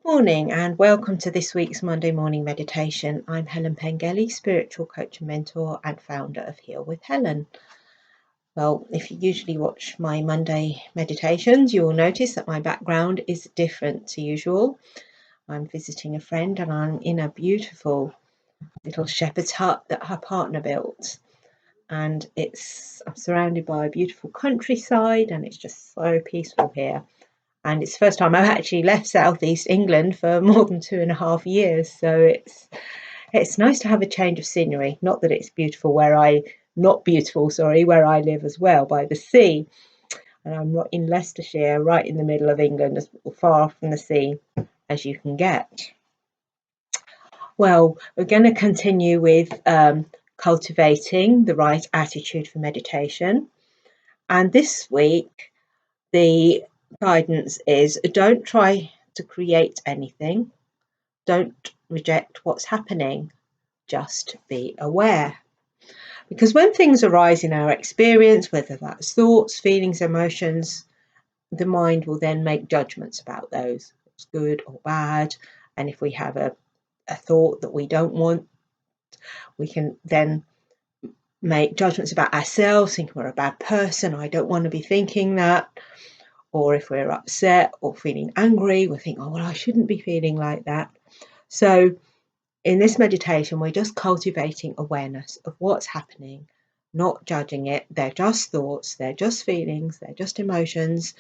Good morning and welcome to this week's Monday morning meditation. I'm Helen Pengelly, spiritual coach and mentor and founder of Heal with Helen. Well, if you usually watch my Monday meditations, you will notice that my background is different to usual. I'm visiting a friend and I'm in a beautiful little shepherd's hut that her partner built. And I'm surrounded by a beautiful countryside and it's just so peaceful here. And it's the first time I've actually left Southeast England for more than 2.5 years. So it's nice to have a change of scenery. Not that it's beautiful where I live as well, by the sea. And I'm not in Leicestershire, right in the middle of England, as far from the sea as you can get. Well, we're going to continue with cultivating the right attitude for meditation. And this week, the guidance is don't try to create anything. Don't reject what's happening. Just be aware. Because when things arise in our experience, whether that's thoughts, feelings, emotions, the mind will then make judgments about those. It's good or bad. And if we have a thought that we don't want, we can then make judgments about ourselves, thinking we're a bad person. I don't want to be thinking that. Or if we're upset or feeling angry, we think, oh, well, I shouldn't be feeling like that. So in this meditation, we're just cultivating awareness of what's happening, not judging it. They're just thoughts, they're just feelings, they're just emotions,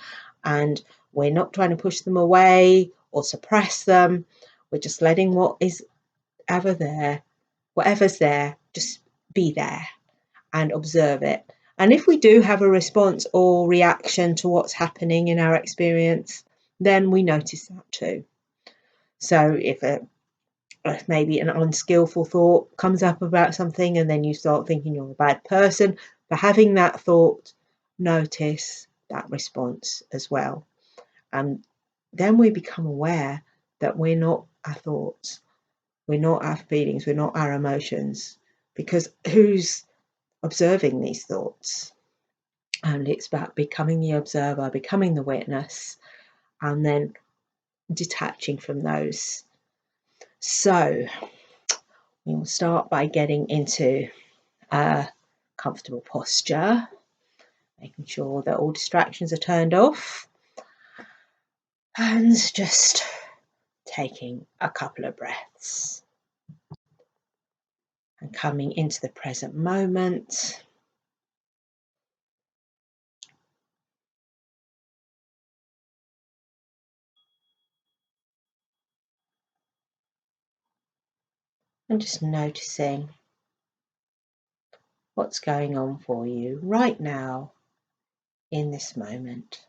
and we're not trying to push them away or suppress them. We're just letting whatever's there, just be there and observe it. And if we do have a response or reaction to what's happening in our experience, then we notice that too. So if maybe an unskillful thought comes up about something and then you start thinking you're a bad person for having that thought, notice that response as well. And then we become aware that we're not our thoughts, we're not our feelings, we're not our emotions, because who's observing these thoughts? And it's about becoming the observer, becoming the witness, and then detaching from those. So we will start by getting into a comfortable posture, making sure that all distractions are turned off, and just taking a couple of breaths and coming into the present moment. And just noticing what's going on for you right now in this moment.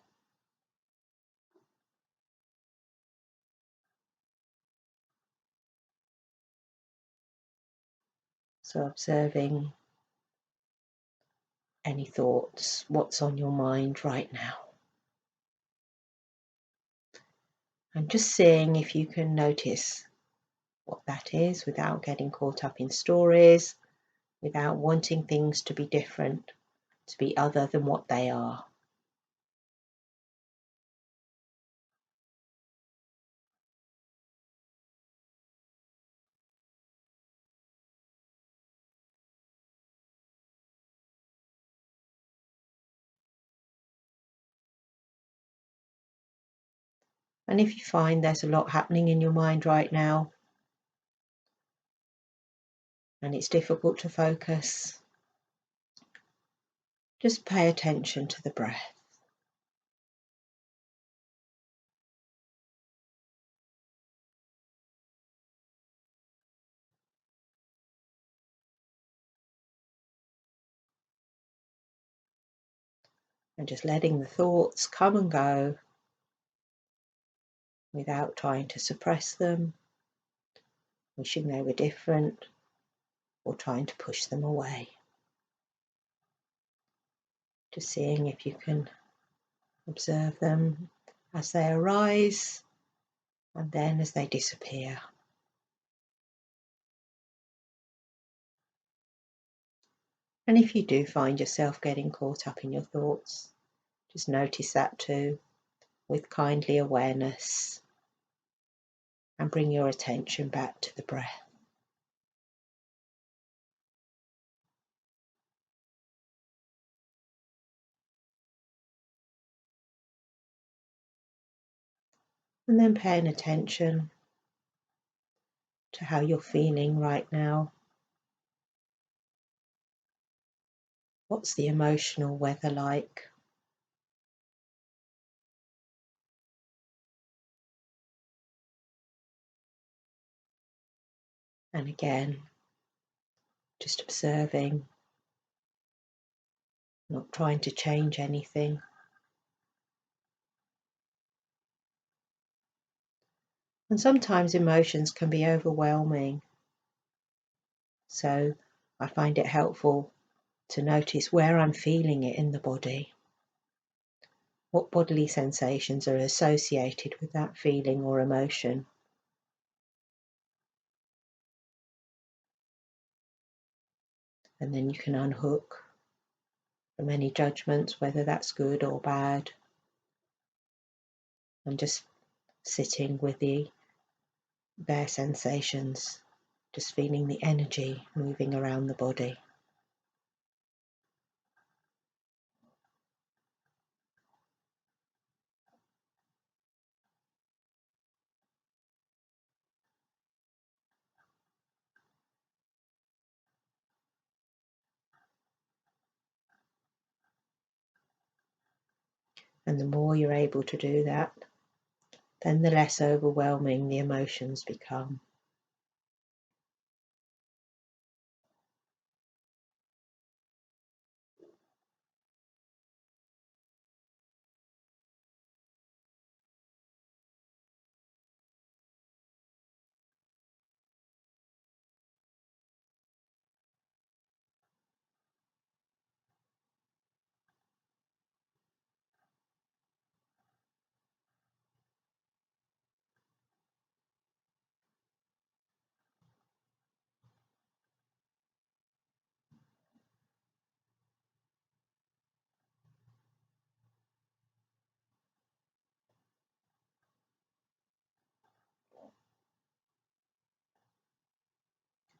So observing any thoughts, what's on your mind right now. And just seeing if you can notice what that is without getting caught up in stories, without wanting things to be different, to be other than what they are. And if you find there's a lot happening in your mind right now, and it's difficult to focus, just pay attention to the breath. And just letting the thoughts come and go without trying to suppress them, wishing they were different, or trying to push them away. Just seeing if you can observe them as they arise and then as they disappear. And if you do find yourself getting caught up in your thoughts, just notice that too with kindly awareness. and bring your attention back to the breath. And then paying attention to how you're feeling right now. What's the emotional weather like? And again, just observing, not trying to change anything. And sometimes emotions can be overwhelming. So I find it helpful to notice where I'm feeling it in the body. What bodily sensations are associated with that feeling or emotion? And then you can unhook from any judgments, whether that's good or bad, and just sitting with their sensations, just feeling the energy moving around the body. And the more you're able to do that, then the less overwhelming the emotions become.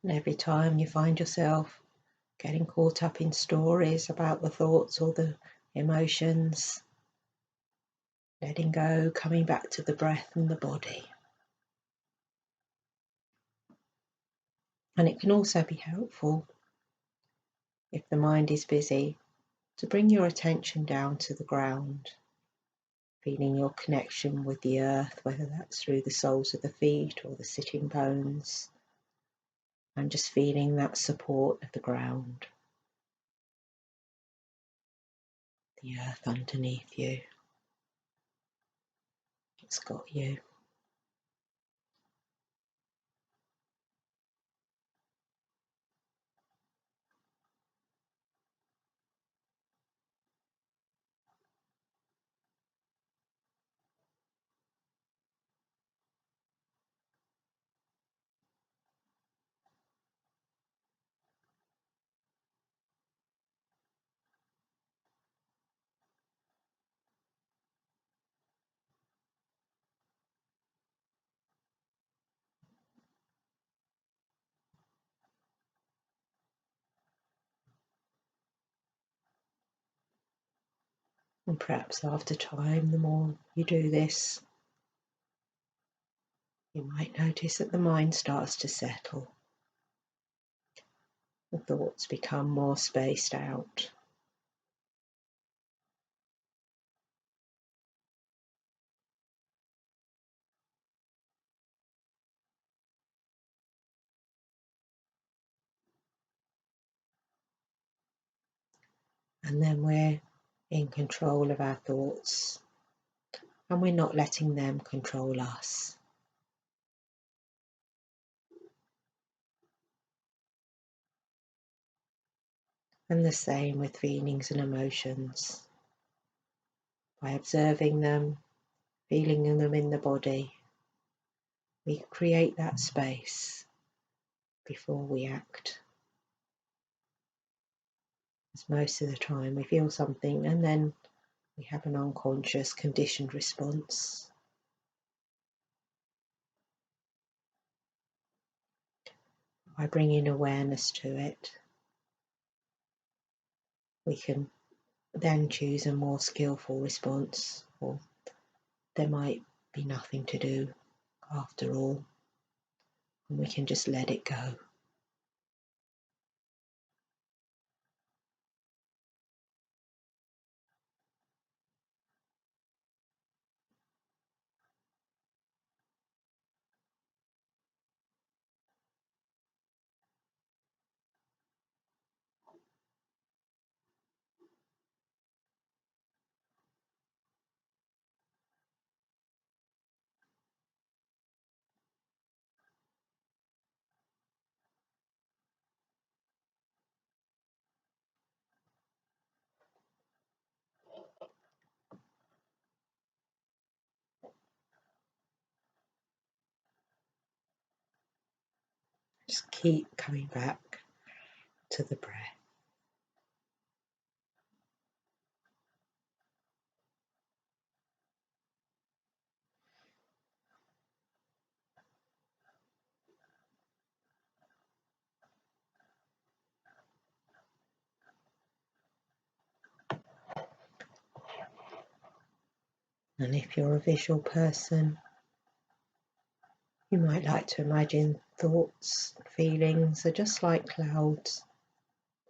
And every time you find yourself getting caught up in stories about the thoughts or the emotions, letting go, coming back to the breath and the body. And it can also be helpful, if the mind is busy, to bring your attention down to the ground, feeling your connection with the earth, whether that's through the soles of the feet or the sitting bones, and just feeling that support of the ground, the earth underneath you. It's got you. And perhaps after time, the more you do this, you might notice that the mind starts to settle. The thoughts become more spaced out. And then we're in control of our thoughts, and we're not letting them control us. And the same with feelings and emotions. By observing them, feeling them in the body, we create that space before we act. As most of the time we feel something and then we have an unconscious conditioned response. By bringing awareness to it, we can then choose a more skillful response, or there might be nothing to do after all, and we can just let it go. Just keep coming back to the breath. And if you're a visual person, you might like to imagine thoughts, feelings are just like clouds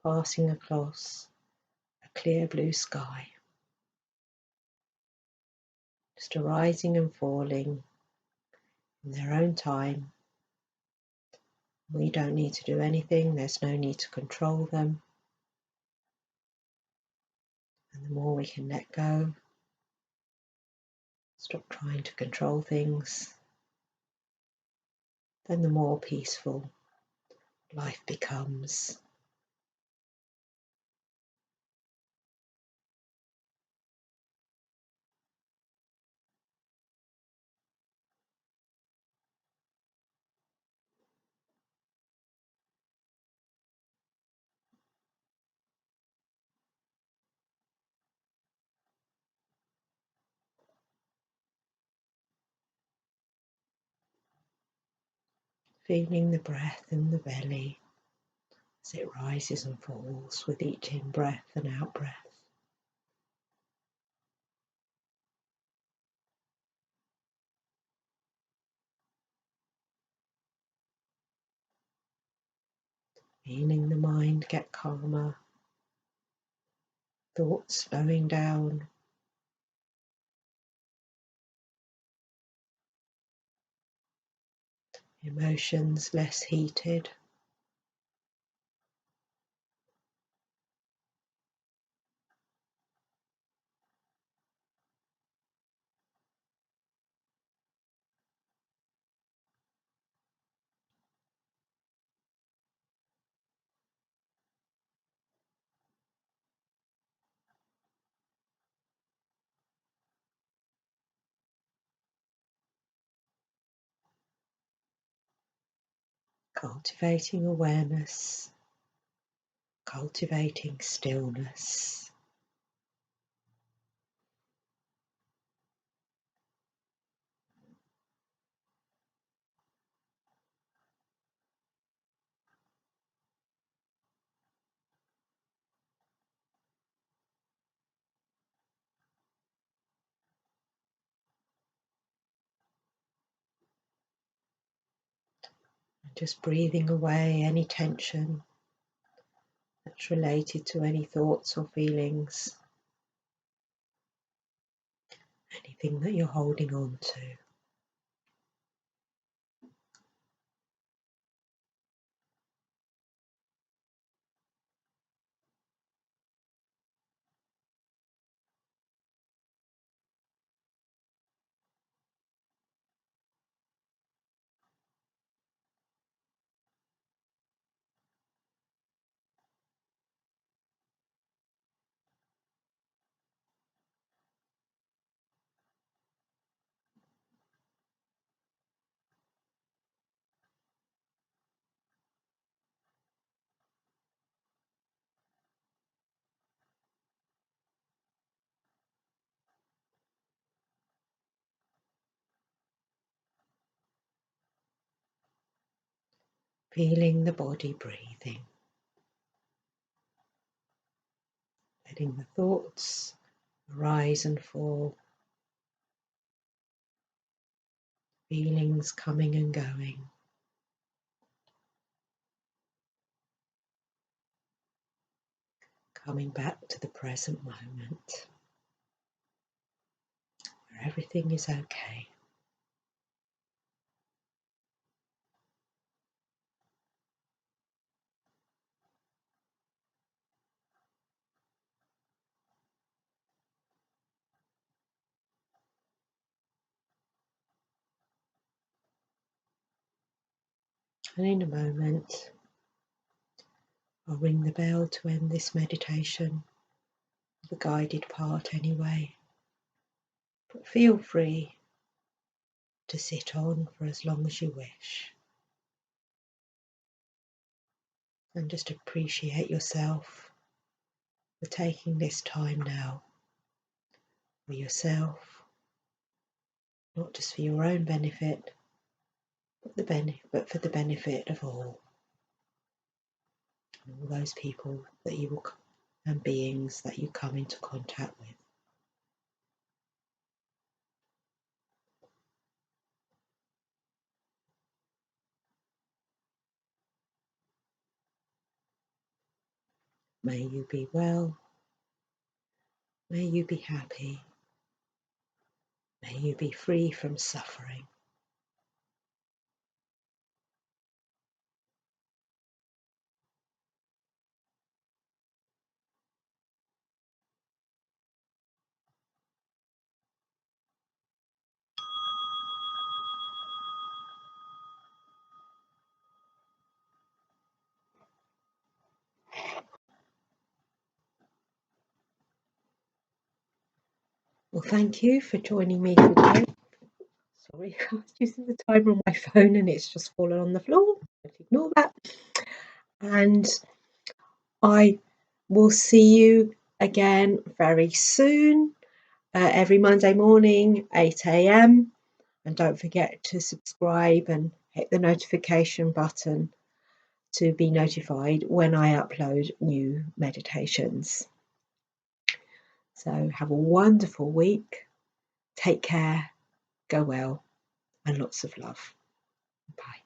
passing across a clear blue sky, just arising and falling in their own time. We don't need to do anything, there's no need to control them. And the more we can let go, stop trying to control things, then the more peaceful life becomes. Feeling the breath in the belly as it rises and falls with each in-breath and out-breath. Feeling the mind get calmer, thoughts slowing down, emotions less heated. Cultivating awareness, cultivating stillness. And just breathing away any tension that's related to any thoughts or feelings, anything that you're holding on to. feeling the body breathing, letting the thoughts rise and fall, feelings coming and going. Coming back to the present moment, where everything is okay. And in a moment, I'll ring the bell to end this meditation, the guided part anyway. But feel free to sit on for as long as you wish. And just appreciate yourself for taking this time now for yourself, not just for your own benefit, but for the benefit of all, and all those people that you will and beings that you come into contact with. May you be well, may you be happy, may you be free from suffering. Well, thank you for joining me today. Sorry, I was using the timer on my phone and it's just fallen on the floor. Don't ignore that. And I will see you again very soon, every Monday morning, 8 a.m. And don't forget to subscribe and hit the notification button to be notified when I upload new meditations. So have a wonderful week. Take care, go well, and lots of love. Bye.